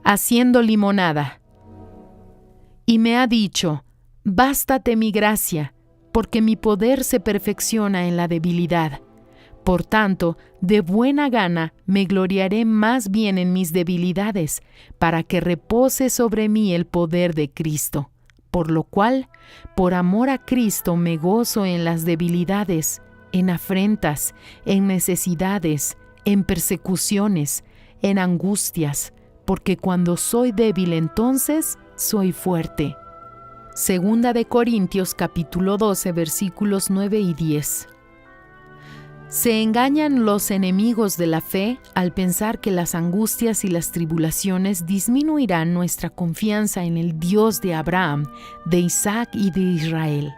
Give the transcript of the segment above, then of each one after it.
haciendo limonada. Y me ha dicho: bástate mi gracia, porque mi poder se perfecciona en la debilidad. Por tanto, de buena gana me gloriaré más bien en mis debilidades, para que repose sobre mí el poder de Cristo. Por lo cual, por amor a Cristo me gozo en las debilidades, en afrentas, en necesidades, en persecuciones, en angustias, porque cuando soy débil entonces soy fuerte. Segunda de Corintios capítulo 12 versículos 9 y 10. Se engañan los enemigos de la fe al pensar que las angustias y las tribulaciones disminuirán nuestra confianza en el Dios de Abraham, de Isaac y de Israel.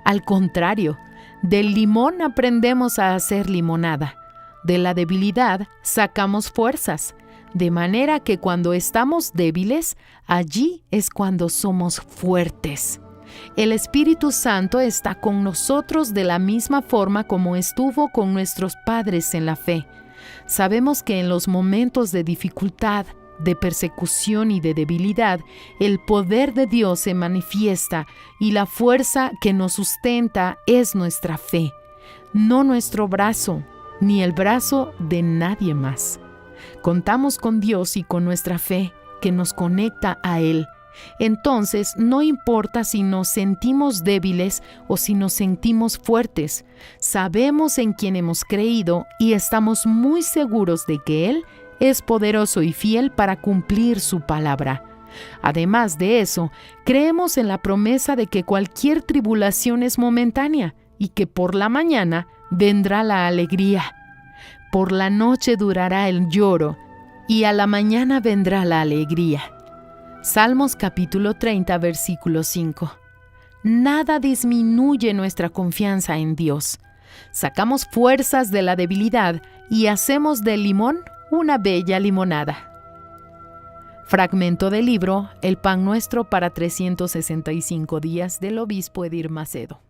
Al contrario, del limón aprendemos a hacer limonada. De la debilidad sacamos fuerzas, de manera que cuando estamos débiles, allí es cuando somos fuertes. El Espíritu Santo está con nosotros de la misma forma como estuvo con nuestros padres en la fe. Sabemos que en los momentos de dificultad, de persecución y de debilidad, el poder de Dios se manifiesta y la fuerza que nos sustenta es nuestra fe, no nuestro brazo, ni el brazo de nadie más. Contamos con Dios y con nuestra fe que nos conecta a Él. Entonces, no importa si nos sentimos débiles o si nos sentimos fuertes, sabemos en quién hemos creído y estamos muy seguros de que Él es poderoso y fiel para cumplir su palabra. Además de eso, creemos en la promesa de que cualquier tribulación es momentánea y que por la mañana vendrá la alegría. Por la noche durará el lloro y a la mañana vendrá la alegría. Salmos capítulo 30, versículo 5. Nada disminuye nuestra confianza en Dios. Sacamos fuerzas de la debilidad y hacemos del limón una bella limonada. Fragmento del libro El pan nuestro para 365 días del obispo Edir Macedo.